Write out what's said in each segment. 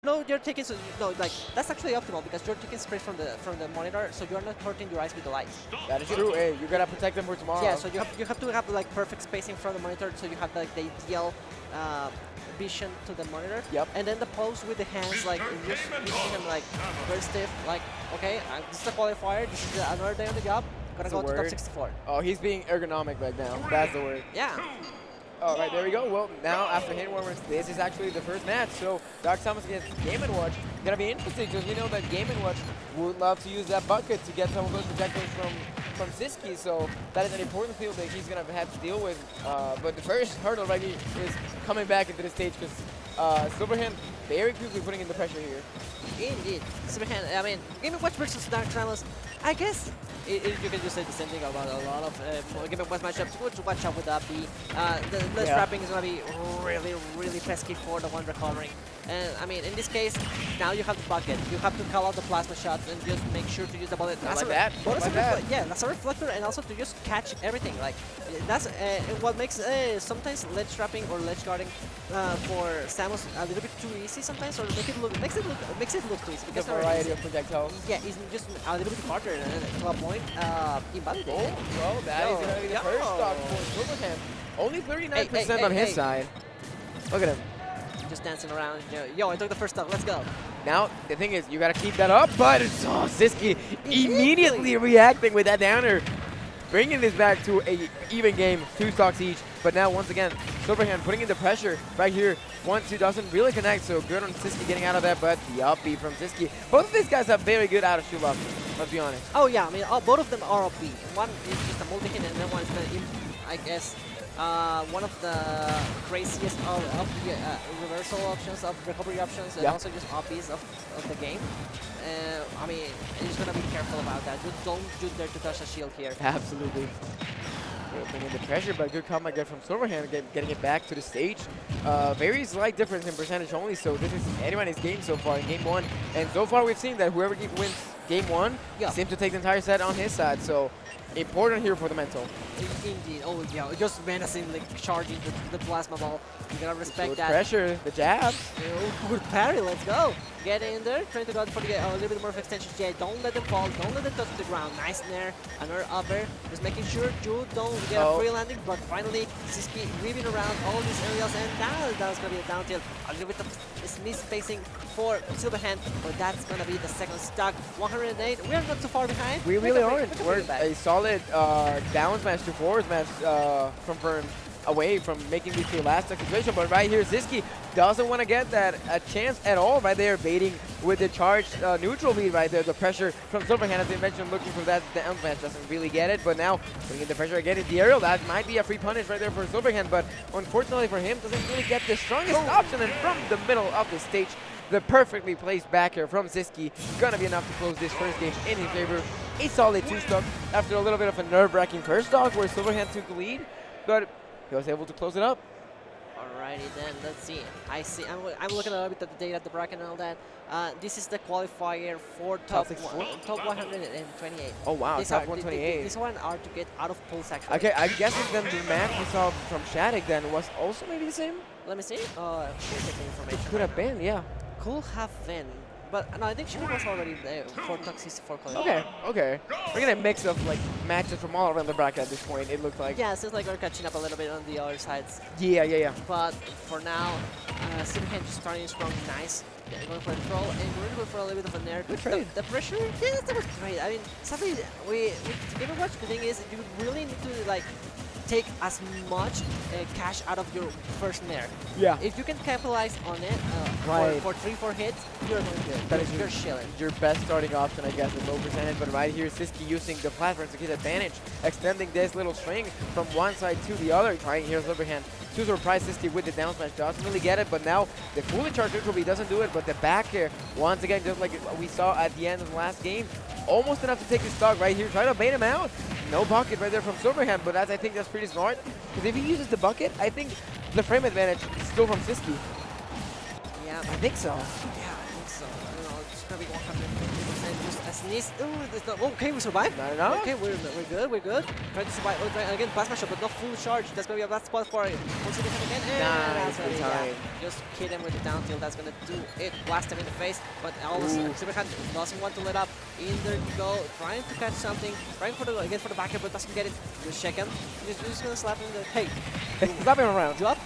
No, you're taking no, like that's actually optimal because you're taking space from the monitor, so you're not hurting your eyes with the lights. That is true. Hey, you gotta protect them for tomorrow. Yeah, so you have to have like perfect spacing from the monitor, so you have like the ideal vision to the monitor. Yep. And then the pose with the hands, like you're using them like very stiff. Like okay, this is a qualifier. This is another day on the job. Gotta go to top 64. Oh, he's being ergonomic right now. That's the word. Yeah. All right, there we go. Well, now after hitting warmers, this is actually the first match. So Dark Samus against Game & Watch. Gonna be interesting because we know that Game & Watch would love to use that bucket to get some of those projectiles from Sisqui. So that is an important field that he's gonna have to deal with. But the first hurdle right here is coming back into the stage because Silverhand very quickly putting in the pressure here. Indeed. Silverhand, I mean, Game & Watch versus Dark Samus, I guess you can just say the same thing about a lot of Game & Watch matchups. Good to watch out with that B. The less wrapping is going to be really, really pesky for the one recovering. And I mean, in this case, now you have the bucket. You have to call out the plasma shots and just make sure to use the bullet. Like that. Yeah, that's a reflector, and also to just catch everything. Like that's what makes sometimes ledge trapping or ledge guarding for Samus a little bit too easy sometimes, or makes it look too easy. The Because variety of projectiles. yeah, it's just a little bit harder to a point. Invalidate. Oh, well, that is going to be the first stock for Silverhand. Only 39% on his side. Look at him. Just dancing around. Yo, I took the first stock. Let's go. Now, the thing is, you got to keep that up, but it's Sisqui immediately reacting with that downer, bringing this back to a even game, 2 stocks each. But now, once again, Silverhand putting in the pressure right here. 1-2 doesn't really connect, so good on Sisqui getting out of that, but the up B from Sisqui. Both of these guys have very good out of shoot luck, let's be honest. Oh yeah, I mean, both of them are up B. One is just a multi-hit, and then one is I guess, one of the craziest of the reversal options, of recovery options, and also just OPs of the game. I mean, you're just gonna be careful about that. Don't dare to touch the shield here. Absolutely. Bringing the pressure, but good comeback again from Silverhand, getting it back to the stage. Very slight difference in percentage only, so this is anybody's game so far in game 1. And so far we've seen that whoever wins game 1 seems to take the entire set on his side, so important here for the mental. Indeed. Oh yeah, just menacingly charging the plasma ball. You gotta respect good that. Pressure, the jabs. Good parry, let's go. Get in there, trying to go for a little bit more of extension. Yeah, don't let them fall, don't let them touch the ground. Nice nair, another upper. Just making sure you don't get a free landing, but finally Sisqui weaving around all these areas, and that was gonna be a down tilt. A little bit of miss-spacing for Silverhand, but that's gonna be the second stock. 108, we are not too far behind. We really aren't. We're a solid down smash to forward smash from Fern away from making this the last situation, but right here Sisqui doesn't want to get that a chance at all right there, baiting with the charged neutral lead right there. The pressure from Silverhand, as I mentioned, looking for that down smash, doesn't really get it, but now putting in the pressure again in the aerial, that might be a free punish right there for Silverhand, but unfortunately for him, doesn't really get the strongest option, and from the middle of the stage, the perfectly placed back here from Sisqui, gonna be enough to close this first game in his favor. A solid 2 stock after a little bit of a nerve-wracking first stock where Silverhand took the lead, but he was able to close it up. Alrighty then, let's see. I'm looking a little bit at the data, at the bracket and all that. This is the qualifier for top 128. Oh wow, top 128. This one are to get out of pulse actually. Okay, I guess then the match we saw from Shattuck then was also maybe the same? Let me see. Here's the information. It could have been, yeah. Could have been. But no, I think she was already there for top 64 qualifier. Okay. We're getting a mix of like matches from all around the bracket at this point, it looks like. Yeah, it seems like we're catching up a little bit on the other sides. Yeah. But for now, Silverhand just starting strong, nice. Yeah, going for a throw, and we're going for a little bit of a nair. Good trade. The pressure, yeah, that was great. I mean, sadly, with Game & Watch, the thing is, you really need to like take as much cash out of your first nair. Yeah. If you can capitalize on it for 3-4 hits, you're going good. That is you're chilling. Your best starting option, I guess, with low percentage. But right here, Sisqui using the platforms to get advantage, extending this little string from one side to the other. Trying here, Silverhand to surprise Sisqui with the down smash. Doesn't really get it, but now the fully charged neutral B doesn't do it. But the back here, once again, just like we saw at the end of the last game, almost enough to take his stock right here. Try to bait him out. No bucket right there from Silverhand, but I think that's pretty smart. Because if he uses the bucket, I think the frame advantage is still from Sisqui. Yeah, I think so. Yeah, I think so. You know, it's gonna be 150% just as Sneeze. Ooh, it's not, okay, we survived. No. Okay, we're good, we're good. Trying to survive. Oh, again, plasma shot, but not full charge. That's going to be a bad spot for it. Silverhand again. Nice, That's good gonna be, time. just hit him with the down tilt. That's going to do it. Blast him in the face. But also, Silverhand doesn't want to let up. In there you go. Trying to catch something. Trying for the, again for the backer, but doesn't get it. Just check him. You're just going to slap him in the... Hey. Slap him around. Drop.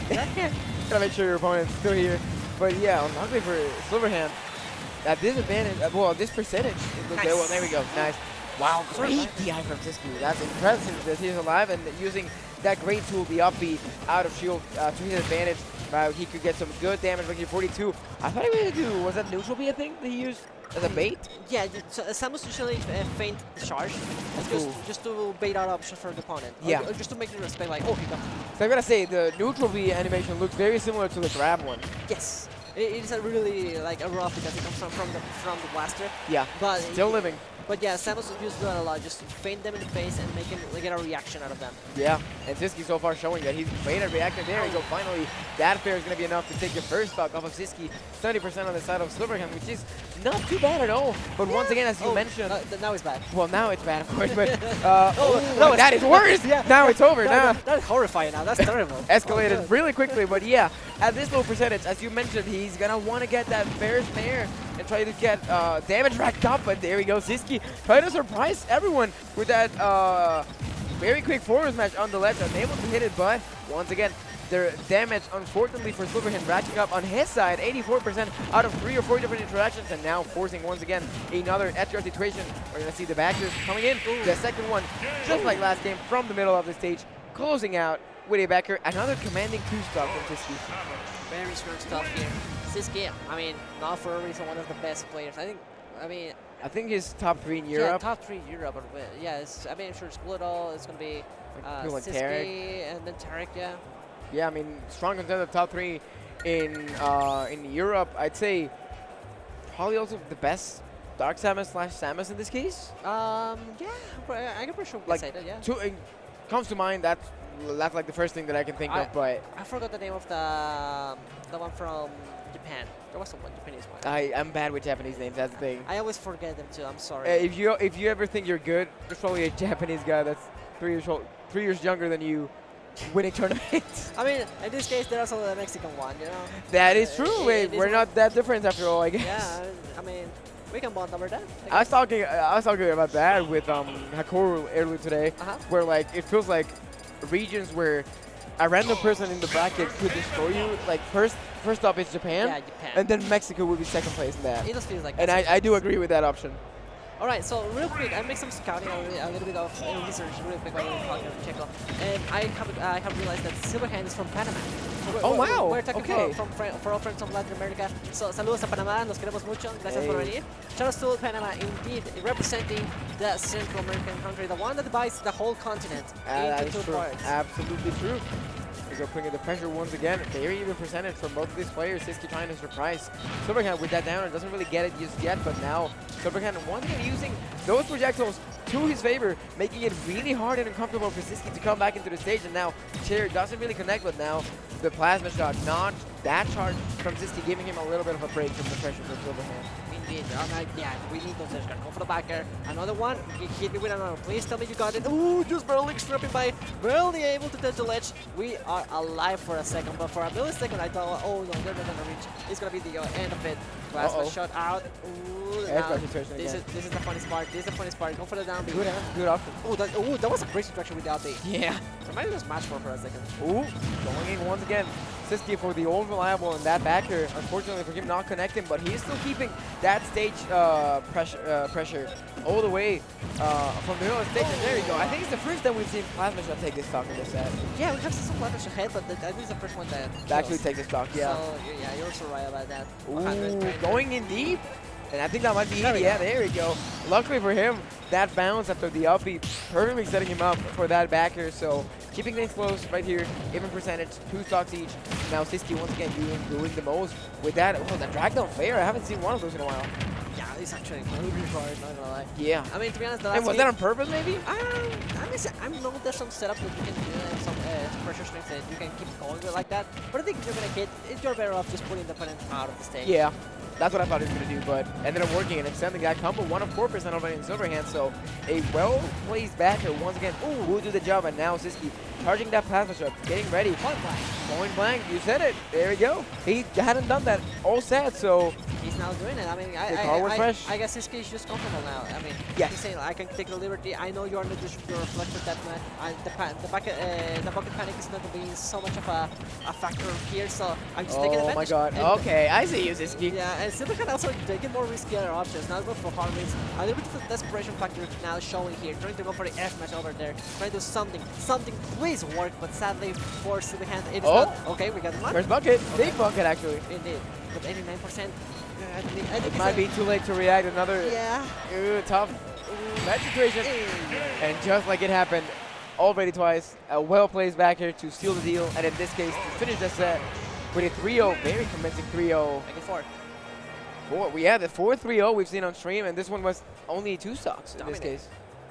Gotta make sure your opponent's still here. But yeah, unluckily for Silverhand, at this advantage, well, this percentage. Nice. Well, there we go. Nice. Wow, great DI from Sisqui. That's impressive that he's alive and using that great tool, the up B, out of shield to his advantage. He could get some good damage making 42. I thought he was going to do, was that neutral B, I think, that he used as a bait? Yeah, so, Samus usually feint the charge. Just to bait out options for the opponent. Yeah. Or just to make the respect like, oh, he got it. So I gotta say, the neutral B animation looks very similar to the grab one. Yes. It is a really like a rough because it comes from the blaster. Yeah, but still living. But yeah, Samus used that a lot. Just feint them in the face and make him get a reaction out of them. Yeah, and Sisqui so far showing that he's made a reaction. There you go. Finally, that fair is going to be enough to take the first stock off of Sisqui. 30% on the side of Silverhand, which is not too bad at all. But once again, as you mentioned, now it's bad. Well, now it's bad, of course. But no, that is worse. Yeah. Now it's over. That's horrifying. Now that's terrible. Escalated really quickly. But yeah, at this low percentage, as you mentioned, he's gonna want to get that fair snare and try to get damage racked up. But there we go, Sisqui trying to surprise everyone with that very quick forward smash on the ledge, unable to hit it. But once again, their damage, unfortunately for Silverhand, racking up on his side, 84% out of 3 or 4 different interactions, and now forcing once again another SDR situation. We're gonna see the backers coming in. The second one, just like last game, from the middle of the stage, closing out with a backer. Another commanding 2-stock from Sisqui. Very strong stuff here. Sisqui, I mean, not for a reason, one of the best players. I think he's top 3 in Europe. Yeah, top 3 in Europe. But yeah, I mean, sure, split all. It's gonna be Sisqui and then Tarek. Yeah. Yeah, I mean, strong contender, top 3 in Europe. I'd say probably also the best Dark Samus / Samus in this case. Yeah, I can for sure say that. Yeah. It comes to mind. That's like the first thing that I can think of. But I forgot the name of the one from Japan. There was one Japanese one. I'm bad with Japanese names. That's the thing. I always forget them too. I'm sorry. If you ever think you're good, there's probably a Japanese guy that's 3 years younger than you, winning tournaments. I mean, in this case, there's also a Mexican one, you know. That is true. Wait, we're not that different after all, I guess. Yeah, I mean, we can bond over that. I was talking about that with Hakoru earlier today, where like it feels like regions where a random person in the bracket could destroy you. Like first up is Japan, yeah, Japan, and then Mexico would be second place in that. It just feels like. And I do agree with that option. All right, so real quick, I make some scouting, a little bit of research real quick while we're talking to Checo, and I have realized that Silverhand is from Panama. So wow! We're talking for all friends from Latin America. So saludos a Panamá, nos queremos mucho, gracias por venir. Shout out to Panama, indeed, representing the Central American country, the one that divides the whole continent into 2 parts. Absolutely true. We're bringing the pressure once again. Very even percentage from both of these players. Sisqui trying to surprise Silverhand with that downer. Doesn't really get it just yet, but now Silverhand once again using those projectiles to his favor, making it really hard and uncomfortable for Sisqui to come back into the stage. And now Chair doesn't really connect, but now the plasma shot, not that charge from Sisqui, giving him a little bit of a break from the pressure from Silverhand. Indeed, yeah, we need those. There's gonna go for the backer. Another one. He hit me with another. Please tell me you got it. Ooh, just barely stripping by, barely able to touch the ledge. We are alive for a second, but for a millisecond, I thought, oh no, they're not gonna reach. It's gonna be the end of it. Plasma shot out. Ooh, now, this is the funny part. This is the funny part. Go for the down B. Good option. Oh, that was a great interaction with the up B. Yeah. Somebody just match for a second. Ooh, going in once again. Sisqui for the old reliable and that backer. Unfortunately for him not connecting, but he's still keeping that stage pressure all the way from the middle of the stage. And there you go. I think it's the first time we've seen Plasma Shot take this stock in this set. Yeah, we have seen some Plasma Shot head, but I think it's the first one that actually takes this stock. Yeah. So yeah, you're also right about that. Ooh, going in deep. And I think that might be easy. Yeah, there we go. Luckily for him, that bounce after the up B perfectly setting him up for that backer. So keeping things close right here, even percentage, 2 stocks each. Now Sisqui once again doing the most with that. Oh, that drag down fair. I haven't seen one of those in a while. Yeah, it's actually really hard, not gonna lie. Yeah. I mean, to be honest, the last was that on purpose, maybe? I know there's some setup that you can do and some pressure strength that you can keep going with like that. But I think if you're gonna hit, you're better off just putting the opponent out of the stage. Yeah. That's what I thought he was going to do, but ended up working and extending that combo. 1 of 4% already in Silverhand, so a well-placed backer once again will do the job. And now Sisqui charging that plasma shot, getting ready. Point blank. Point blank, you said it. There we go. He hadn't done that all set, so he's now doing it. I mean, I guess Sisqui is just comfortable now. I mean, yes. He's saying, I can take the liberty. I know you're not just your reflector that much. The bucket panic is not being so much of a factor here, so I'm just taking advantage. Oh my god. Okay, I see you, Sisqui. Yeah, and Silverhand also taking more riskier options. Now go for hard wins. A little bit of the desperation factor now showing here. Trying to go for the F smash over there. Trying to do something. Something please work, but sadly for Silverhand it is not. Okay, we got one. First bucket. Big bucket, actually. Indeed. But 89%. I think it might be too late to react. Another tough match situation. And just like it happened already twice, a well-placed backer to seal the deal. And in this case, to finish the set with a 3-0, very convincing 3-0. Make it 4. We have the 4-3-0 we've seen on stream, and this one was only 2 stocks in this case.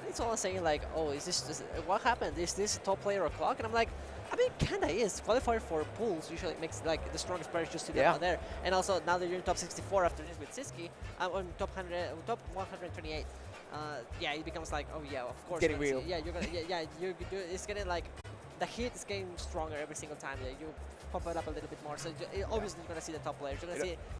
It's all saying like, oh, is this what happened? Is this top player o'clock? And I'm like, I mean, kinda is. Qualifier for pools usually makes like the strongest players just to get out there. And also now that you're in top 64 after this with Sisqui, on top 128. Yeah, it becomes like, oh yeah, of course. Getting real. Yeah, you're gonna. It's getting like, the heat is getting stronger every single time. Yeah, you pump it up a little bit more. So obviously you're gonna see the top players. You're gonna see